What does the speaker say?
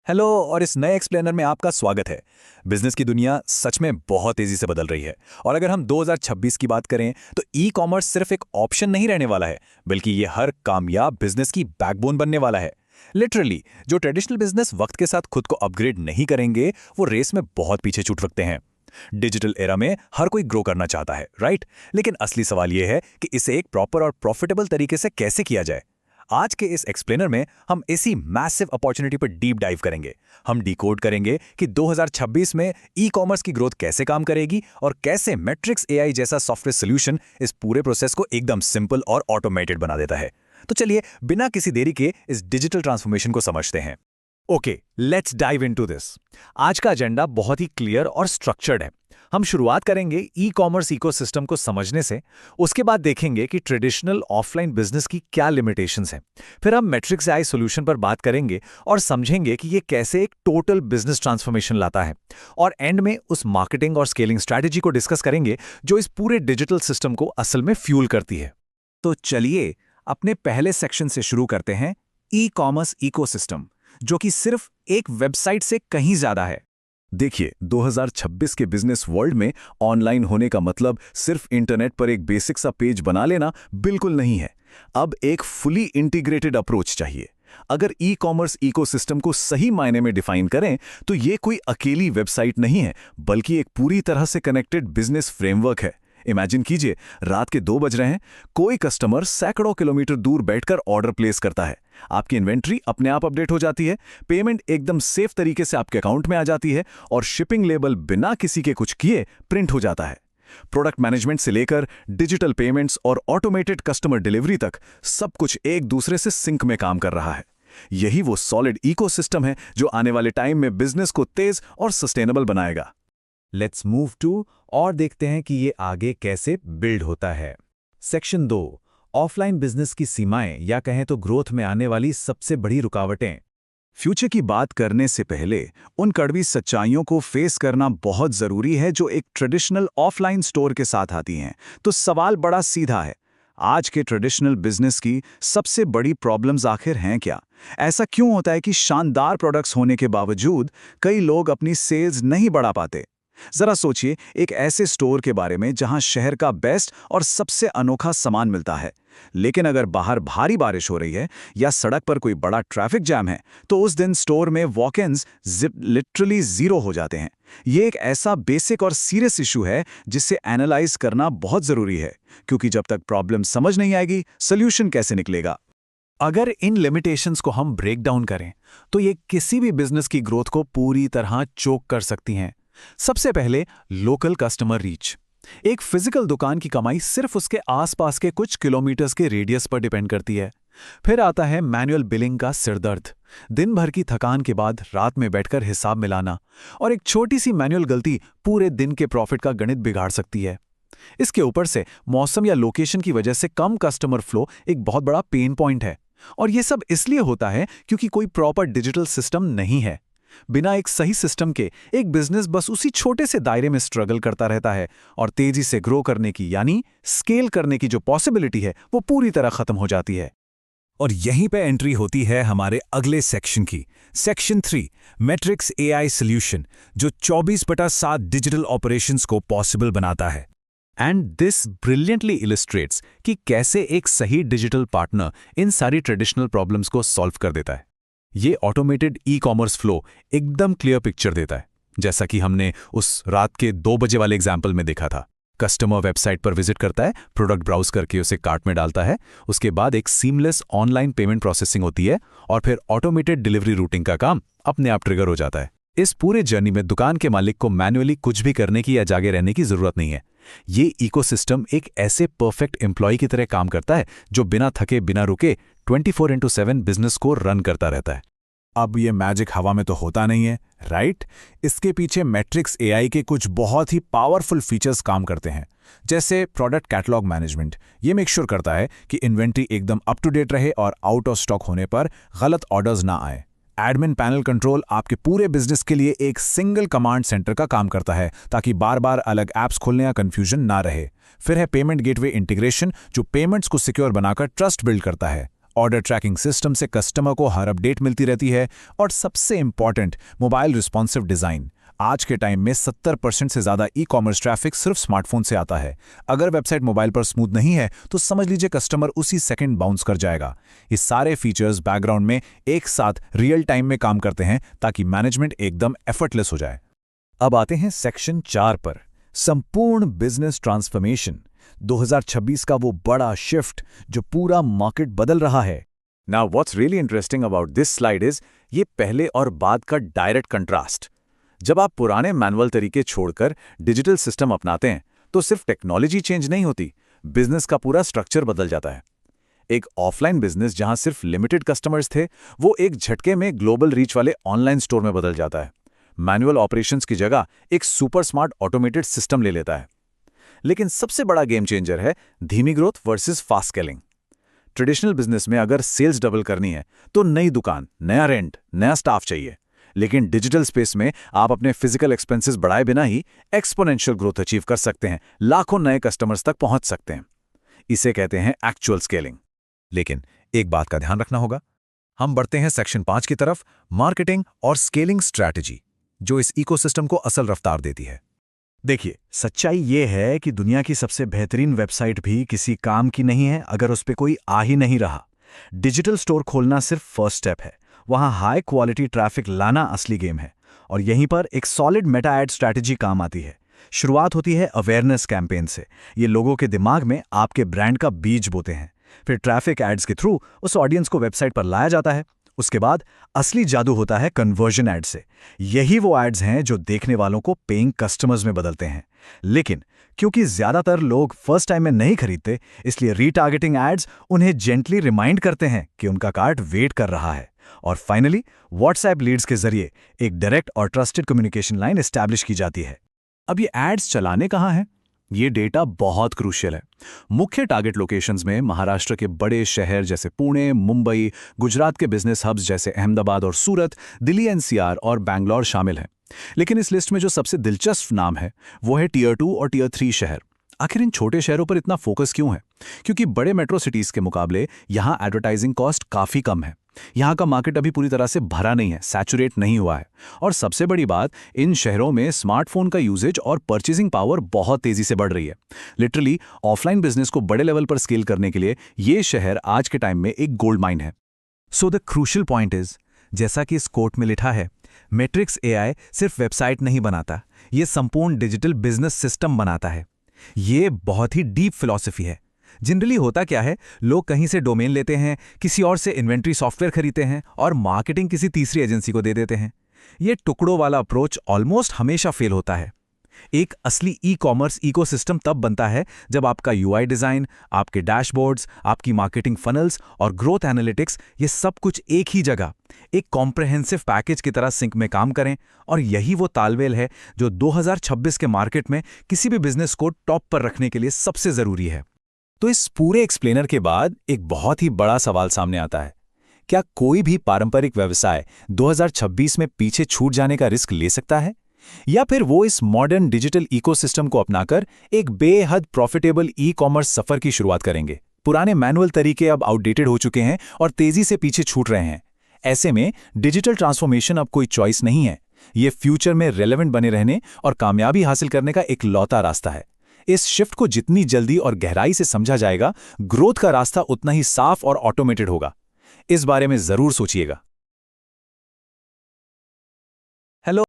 Hello और इस नए एक्सप्लेनर में आपका स्वागत है। बिजनेस की दुनिया सच में बहुत तेजी से बदल रही है और अगर हम 2026 की बात करें तो ई कॉमर्स सिर्फ एक ऑप्शन नहीं रहने वाला है, बल्कि ये हर कामयाब बिजनेस की बैकबोन बनने वाला है। लिटरली, जो ट्रेडिशनल बिजनेस वक्त के साथ खुद को अपग्रेड नहीं करेंगे, वो रेस में बहुत पीछे छूट सकते हैं। डिजिटल एरा में हर कोई ग्रो करना चाहता है, राइट? लेकिन असली सवाल यह है कि इसे एक प्रॉपर और प्रॉफिटेबल तरीके से कैसे किया जाए। आज के इस एक्सप्लेनर में हम इसी मैसिव अपॉर्चुनिटी पर डीप डाइव करेंगे। हम डिकोड करेंगे कि 2026 में ई कॉमर्स की ग्रोथ कैसे काम करेगी और कैसे मैट्रिक्स एआई जैसा सॉफ्टवेयर सॉल्यूशन इस पूरे प्रोसेस को एकदम सिंपल और ऑटोमेटेड बना देता है। तो चलिए बिना किसी देरी के इस डिजिटल ट्रांसफॉर्मेशन को समझते हैं। Okay, let's dive into this. आज का एजेंडा बहुत ही क्लियर और स्ट्रक्चर्ड है। हम शुरुआत करेंगे ई कॉमर्स इकोसिस्टम को समझने से। उसके बाद देखेंगे कि ट्रेडिशनल ऑफलाइन बिजनेस की क्या लिमिटेशंस हैं। फिर हम मैट्रिक्स एआई सॉल्यूशन पर बात करेंगे और समझेंगे कि ये कैसे एक टोटल बिजनेस ट्रांसफॉर्मेशन लाता है। और एंड में उस मार्केटिंग और स्केलिंग स्ट्रैटेजी को डिस्कस करेंगे जो इस पूरे डिजिटल सिस्टम को असल में फ्यूल करती है। तो चलिए अपने पहले सेक्शन से शुरू करते हैं, ई कॉमर्स इकोसिस्टम, जो कि सिर्फ एक वेबसाइट से कहीं ज्यादा है। देखिए, 2026 के बिजनेस वर्ल्ड में ऑनलाइन होने का मतलब सिर्फ इंटरनेट पर एक बेसिक सा पेज बना लेना बिल्कुल नहीं है। अब एक फुली इंटीग्रेटेड अप्रोच चाहिए। अगर ई कॉमर्स इकोसिस्टम को सही मायने में डिफाइन करें तो ये कोई अकेली वेबसाइट नहीं है, बल्कि एक पूरी तरह से कनेक्टेड बिजनेस फ्रेमवर्क है। इमेजिन कीजिए, रात के 2 बज रहे हैं, कोई कस्टमर सैकड़ों किलोमीटर दूर बैठकर ऑर्डर प्लेस करता है। आपकी इन्वेंट्री अपने आप अपडेट हो जाती है, पेमेंट एकदम सेफ तरीके से आपके अकाउंट में आ जाती है और शिपिंग लेबल बिना किसी के कुछ किए प्रिंट हो जाता है। प्रोडक्ट मैनेजमेंट से लेकर डिजिटल पेमेंट्स और ऑटोमेटेड कस्टमर डिलीवरी तक सब कुछ एक दूसरे से सिंक में काम कर रहा है। यही वो सॉलिड इकोसिस्टम है जो आने वाले टाइम में बिजनेस को तेज और सस्टेनेबल बनाएगा। लेट्स मूव टू और देखते हैं कि ये आगे कैसे बिल्ड होता है। सेक्शन 2, ऑफलाइन बिजनेस की सीमाएं या कहें तो ग्रोथ में आने वाली सबसे बड़ी रुकावटें। फ्यूचर की बात करने से पहले उन कड़वी सच्चाइयों को फेस करना बहुत जरूरी है जो एक ट्रेडिशनल ऑफलाइन स्टोर के साथ आती हैं। तो सवाल बड़ा सीधा है, आज के ट्रेडिशनल बिजनेस की सबसे बड़ी प्रॉब्लम्स आखिर हैं क्या? ऐसा क्यों होता है कि शानदार प्रोडक्ट्स होने के बावजूद कई लोग अपनी सेल्स नहीं बढ़ा पाते? जरा सोचिए एक ऐसे स्टोर के बारे में जहां शहर का बेस्ट और सबसे अनोखा सामान मिलता है, लेकिन अगर बाहर भारी बारिश हो रही है या सड़क पर कोई बड़ा ट्रैफिक जैम है तो उस दिन स्टोर में वॉक-इन्स लिटरली जीरो हो जाते हैं। ये एक ऐसा बेसिक और सीरियस इशू है जिसे एनालाइज करना बहुत जरूरी है, क्योंकि जब तक प्रॉब्लम समझ नहीं आएगी, सोल्यूशन कैसे निकलेगा? अगर इन लिमिटेशंस को हम ब्रेक डाउन करें तो ये किसी भी बिजनेस की ग्रोथ को पूरी तरह चोक कर सकती हैं। सबसे पहले, लोकल कस्टमर रीच। एक फिजिकल दुकान की कमाई सिर्फ उसके आसपास के कुछ किलोमीटर्स के रेडियस पर डिपेंड करती है। फिर आता है मैनुअल बिलिंग का सिरदर्द। दिन भर की थकान के बाद रात में बैठकर हिसाब मिलाना और एक छोटी सी मैनुअल गलती पूरे दिन के प्रॉफिट का गणित बिगाड़ सकती है। इसके ऊपर से मौसम या लोकेशन की वजह से कम कस्टमर फ्लो एक बहुत बड़ा पेन पॉइंट है। और यह सब इसलिए होता है क्योंकि कोई प्रॉपर डिजिटल सिस्टम नहीं है। बिना एक सही सिस्टम के एक बिजनेस बस उसी छोटे से दायरे में स्ट्रगल करता रहता है और तेजी से ग्रो करने की यानी स्केल करने की जो पॉसिबिलिटी है वो पूरी तरह खत्म हो जाती है। और यहीं पे एंट्री होती है हमारे अगले सेक्शन की, सेक्शन 3, मैट्रिक्स एआई सॉल्यूशन, जो 24/7 डिजिटल ऑपरेशंस को पॉसिबल बनाता है। एंड दिस ब्रिलियंटली इलिस्ट्रेट्स कि कैसे एक सही डिजिटल पार्टनर इन सारी ट्रेडिशनल प्रॉब्लम्स को सॉल्व कर देता है। ये ऑटोमेटेड ई कॉमर्स फ्लो एकदम क्लियर पिक्चर देता है, जैसा कि हमने उस रात के 2 बजे वाले एग्जाम्पल में देखा था। कस्टमर वेबसाइट पर विजिट करता है, प्रोडक्ट ब्राउज करके उसे कार्ट में डालता है, उसके बाद एक सीमलेस ऑनलाइन पेमेंट प्रोसेसिंग होती है और फिर ऑटोमेटेड डिलीवरी रूटिंग का काम अपने आप ट्रिगर हो जाता है। इस पूरे जर्नी में दुकान के मालिक को मैन्युअली कुछ भी करने की या जागे रहने की जरूरत नहीं है। ये इकोसिस्टम एक ऐसे परफेक्ट एम्प्लॉय की तरह काम करता है जो बिना थके बिना रुके 24/7 बिजनेस को रन करता रहता है। अब ये मैजिक हवा में तो होता नहीं है, राइट? इसके पीछे मैट्रिक्स एआई के कुछ बहुत ही पावरफुल फीचर्स काम करते हैं, जैसे प्रोडक्ट कैटलॉग मैनेजमेंट। ये मेक श्योर करता है कि इन्वेंट्री एकदम अप टू डेट रहे और आउट ऑफ स्टॉक होने पर गलत ऑर्डर्स ना आए। एडमिन पैनल कंट्रोल आपके पूरे बिजनेस के लिए एक सिंगल कमांड सेंटर का काम करता है ताकि बार बार अलग ऐप्स खोलने या कंफ्यूजन ना रहे। फिर है पेमेंट गेटवे इंटीग्रेशन, जो पेमेंट्स को सिक्योर बनाकर ट्रस्ट बिल्ड करता है। ऑर्डर ट्रैकिंग सिस्टम से कस्टमर को हर अपडेट मिलती रहती है, और सबसे इंपॉर्टेंट मोबाइल रिस्पॉन्सिव डिज़ाइन। आज के टाइम में 70% से ज़्यादा ई कॉमर्स ट्रैफिक सिर्फ स्मार्टफोन से आता है। अगर वेबसाइट मोबाइल पर स्मूथ नहीं है तो समझ लीजिए कस्टमर उसी सेकंड बाउंस कर जाएगा। ये सारे फीचर्स बैकग्राउंड में एक साथ रियल टाइम में काम करते हैं ताकि मैनेजमेंट एकदम एफर्टलेस हो जाए। अब आते हैं सेक्शन 4 पर, संपूर्ण बिजनेस ट्रांसफॉर्मेशन। 2026 का वो बड़ा शिफ्ट जो पूरा मार्केट बदल रहा है। Now what's really interesting about this slide is ये पहले और बाद का डायरेक्ट कंट्रास्ट। जब आप पुराने मैनुअल तरीके छोड़कर डिजिटल सिस्टम अपनाते हैं तो सिर्फ टेक्नोलॉजी चेंज नहीं होती, बिजनेस का पूरा स्ट्रक्चर बदल जाता है। एक ऑफलाइन बिजनेस जहां सिर्फ लिमिटेड कस्टमर्स थे, वो एक झटके में ग्लोबल रीच वाले ऑनलाइन स्टोर में बदल जाता है। मैनुअल ऑपरेशंस की जगह एक सुपर स्मार्ट ऑटोमेटेड सिस्टम ले लेता है। लेकिन सबसे बड़ा गेम चेंजर है धीमी growth versus fast scaling. Traditional business में अगर सेल्स डबल करनी है तो नई दुकान, नया रेंट, नया स्टाफ चाहिए। लेकिन डिजिटल स्पेस में आप अपने फिजिकल एक्सपेंसेस बढ़ाए बिना ही एक्सपोनेंशियल ग्रोथ अचीव कर सकते हैं, लाखों नए कस्टमर्स तक पहुंच सकते हैं। इसे कहते हैं एक्चुअल स्केलिंग। लेकिन एक बात का ध्यान रखना होगा, हम बढ़ते हैं सेक्शन 5 की तरफ, मार्केटिंग और स्केलिंग स्ट्रैटेजी, जो इस इकोसिस्टम को असल रफ्तार देती है। देखिए, सच्चाई ये है कि दुनिया की सबसे बेहतरीन वेबसाइट भी किसी काम की नहीं है अगर उस पे कोई आ ही नहीं रहा। डिजिटल स्टोर खोलना सिर्फ फर्स्ट स्टेप है, वहां हाई क्वालिटी ट्रैफिक लाना असली गेम है, और यहीं पर एक सॉलिड मेटा एड स्ट्रैटेजी काम आती है। शुरुआत होती है अवेयरनेस कैंपेन से। ये लोगों के दिमाग में आपके ब्रांड का बीज बोते हैं। फिर ट्रैफिक एड्स के थ्रू उस ऑडियंस को वेबसाइट पर लाया जाता है। उसके बाद असली जादू होता है कन्वर्जन एड से। यही वो एड्स हैं जो देखने वालों को पेइंग कस्टमर्स में बदलते हैं। लेकिन क्योंकि ज्यादातर लोग फर्स्ट टाइम में नहीं खरीदते, इसलिए रीटारगेटिंग एड्स उन्हें जेंटली रिमाइंड करते हैं कि उनका कार्ट वेट कर रहा है। और फाइनली व्हाट्सएप लीड्स के जरिए एक डायरेक्ट और ट्रस्टेड कम्युनिकेशन लाइन एस्टैब्लिश की जाती है। अब ये एड्स चलाने कहाँ हैं? ये डेटा बहुत क्रूशियल है। मुख्य टारगेट लोकेशंस में महाराष्ट्र के बड़े शहर जैसे पुणे, मुंबई, गुजरात के बिजनेस हब्स जैसे अहमदाबाद और सूरत, दिल्ली एनसीआर और बैंगलोर शामिल हैं। लेकिन इस लिस्ट में जो सबसे दिलचस्प नाम है वो है टियर 2 और टियर 3 शहर। आखिर इन छोटे शहरों पर इतना फोकस क्यों है? क्योंकि बड़े मेट्रो सिटीज के मुकाबले यहाँ एडवर्टाइजिंग कॉस्ट काफ़ी कम है। यहाँ का मार्केट अभी पूरी तरह से भरा नहीं है, सैचुरेट नहीं हुआ है। और सबसे बड़ी बात, इन शहरों में स्मार्टफोन का यूजेज और परचेजिंग पावर बहुत तेजी से बढ़ रही है। लिटरली ऑफलाइन बिजनेस को बड़े लेवल पर स्केल करने के लिए ये शहर आज के टाइम में एक गोल्ड माइन है। So the crucial point is, जैसा कि इस कोट में लिखा है, मैट्रिक्स एआई सिर्फ वेबसाइट नहीं बनाता, ये संपूर्ण डिजिटल बिजनेस सिस्टम बनाता है। ये बहुत ही डीप फिलॉसफी है। जनरली होता क्या है, लोग कहीं से डोमेन लेते हैं, किसी और से इन्वेंट्री सॉफ्टवेयर खरीदते हैं और मार्केटिंग किसी तीसरी एजेंसी को दे देते हैं। ये टुकड़ों वाला अप्रोच ऑलमोस्ट हमेशा फेल होता है। एक असली ई कॉमर्स इकोसिस्टम तब बनता है जब आपका यूआई डिज़ाइन, आपके डैशबोर्ड्स, आपकी मार्केटिंग फनल्स और ग्रोथ एनालिटिक्स, ये सब कुछ एक ही जगह एक कॉम्प्रहेंसिव पैकेज की तरह सिंक में काम करें। और यही वो तालमेल है जो 2026 के मार्केट में किसी भी बिजनेस को टॉप पर रखने के लिए सबसे ज़रूरी है। तो इस पूरे एक्सप्लेनर के बाद एक बहुत ही बड़ा सवाल सामने आता है, क्या कोई भी पारंपरिक व्यवसाय 2026 में पीछे छूट जाने का रिस्क ले सकता है? या फिर वो इस मॉडर्न डिजिटल इकोसिस्टम को अपनाकर एक बेहद प्रॉफिटेबल ई कॉमर्स सफर की शुरुआत करेंगे? पुराने मैनुअल तरीके अब आउटडेटेड हो चुके हैं और तेजी से पीछे छूट रहे हैं। ऐसे में डिजिटल ट्रांसफॉर्मेशन अब कोई चॉइस नहीं है, ये फ्यूचर में रेलेवेंट बने रहने और कामयाबी हासिल करने का एक लौता रास्ता है। इस शिफ्ट को जितनी जल्दी और गहराई से समझा जाएगा, ग्रोथ का रास्ता उतना ही साफ और ऑटोमेटेड होगा। इस बारे में जरूर सोचिएगा। हेलो।